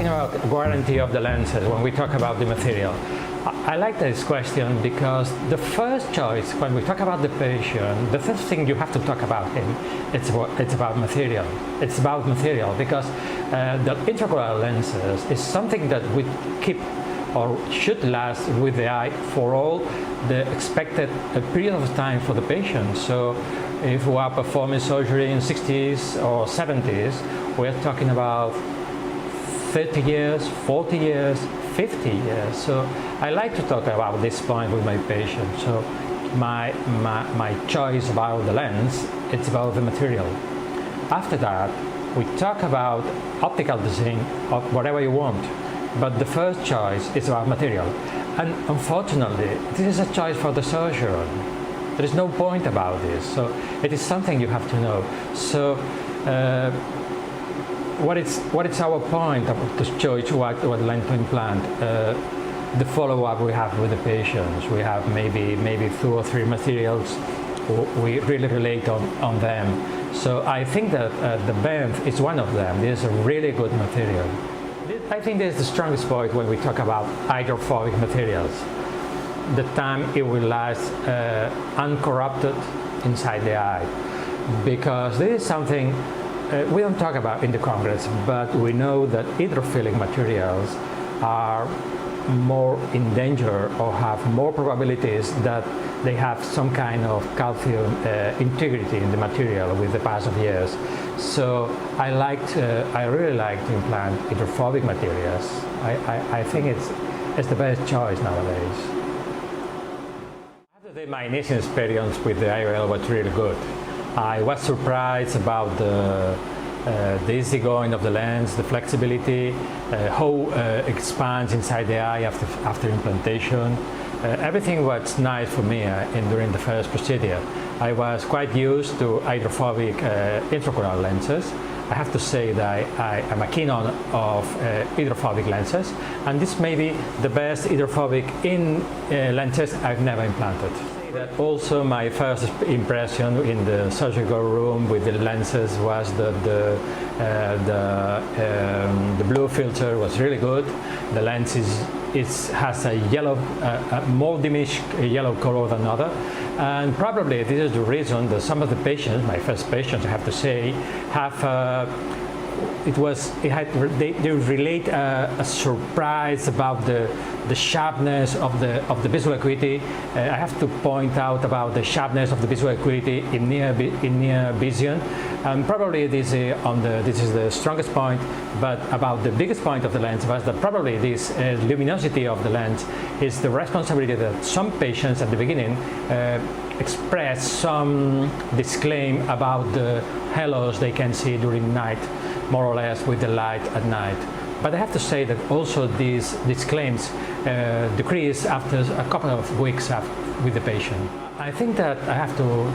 talking about warranty of the lenses when we talk about the material. I like this question because the first choice when we talk about the patient, the first thing you have to talk about him, it's about material. It's about material because the intraocular lenses is something that we keep or should last with the eye for all the expected period of time for the patient. So if we are performing surgery in 60s or 70s, we're talking about 30 years, 40 years, 50 years. So I like to talk about this point with my patient. So my choice about the lens, it's about the material. After that, we talk about optical design of whatever you want. But the first choice is about material. And unfortunately, this is a choice for the surgeon. There is no point about this. So it is something you have to know. So what is our point of the choice what lens to implant? The follow-up we have with the patients. We have maybe 2 or 3 materials. We really relate on them. So I think that the band is one of them. This is a really good material. I think this is the strongest point when we talk about hydrophobic materials. The time it will last uncorrupted inside the eye. Because this is something we don't talk about in the Congress, but we know that hydrophilic materials are more in danger or have more probabilities that they have some kind of calcium integrity in the material with the pass of years. So I really like to implant hydrophobic materials. I think it's the best choice nowadays. After my initial experience with the IOL was really good. I was surprised about the easygoing of the lens, the flexibility, how it expands inside the eye after implantation. Everything was nice for me during the first procedure. I was quite used to hydrophobic intraocular lenses. I have to say that I am a keen on of hydrophobic lenses, and this may be the best hydrophobic lenses I've never implanted. That also my first impression in the surgical room with the lenses was that the blue filter was really good. The lens has a yellow, more diminished yellow color than other, and probably this is the reason that some of the patients, my first patients, I have to say, have they relate a surprise about the sharpness of the visual acuity. I have to point out about the sharpness of the visual acuity in near vision, and probably this is the strongest point. But about the biggest point of the lens was that probably this luminosity of the lens is the responsibility that some patients at the beginning express some disclaim about the halos they can see during night, more or less with the light at night. But I have to say that also these claims decrease after a couple of weeks with the patient. I think that I have to,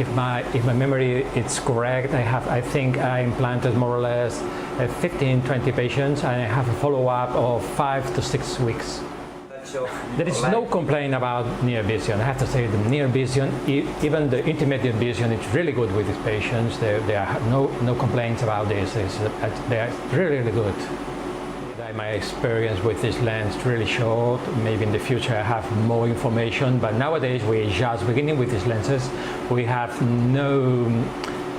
if my memory is correct, I think I implanted more or less 15-20 patients, and I have a follow-up of 5 to 6 weeks. There is no complaint about near vision. I have to say the near vision, even the intermediate vision, it's really good with these patients. There are no complaints about this. They are really good. My experience with this lens is really short. Maybe in the future I have more information, but nowadays we're just beginning with these lenses. We have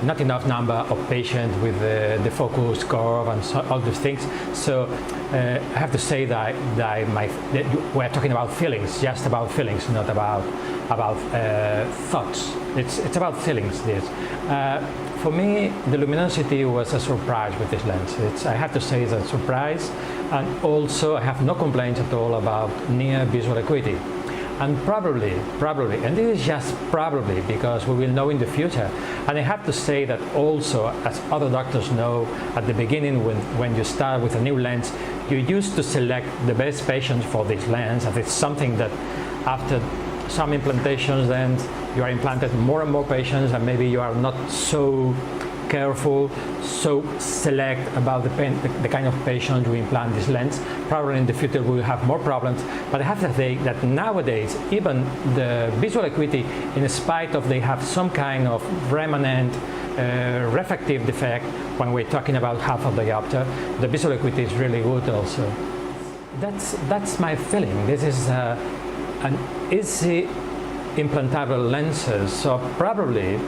not enough number of patients with the focus curve and all these things. So I have to say that we're talking about feelings, just about feelings, not about thoughts. It's about feelings. This. For me, the luminosity was a surprise with this lens. I have to say it's a surprise, and also I have no complaints at all about near visual acuity. And probably, and this is just probably because we will know in the future. And I have to say that also, as other doctors know, at the beginning when you start with a new lens, you used to select the best patients for this lens, and it's something that after some implantations, then you are implanted more and more patients, and maybe you are not so careful, so select about the kind of patient we implant this lens. Probably in the future we will have more problems, but I have to say that nowadays even the visual acuity, in spite of they have some kind of remnant refractive defect when we're talking about half of diopter. The visual acuity is really good also. That's my feeling. This is an easy implantable lenses, so probably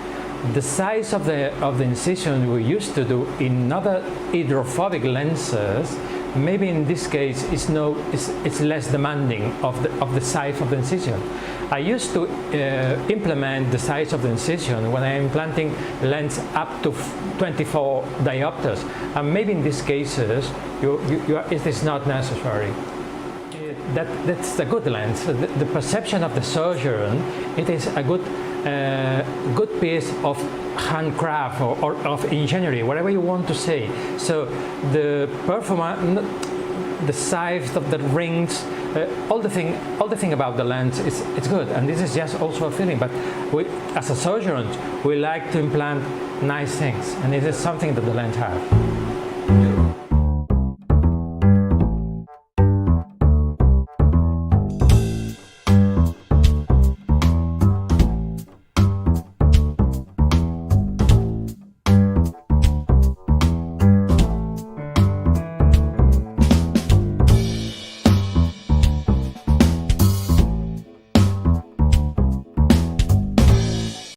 the size of the incision we used to do in other hydrophobic lenses, maybe in this case it's less demanding of the size of the incision. I used to implement the size of the incision when I'm implanting lens up to 24 diopters, and maybe in these cases it is not necessary. That's a good lens. The perception of the surgeon, it is a good piece of handcraft or of engineering, whatever you want to say. So the performance, the size of the rings, all the thing about the lens it's good, and this is just also a feeling. But we, as a surgeon, we like to implant nice things, and it is something that the lens has.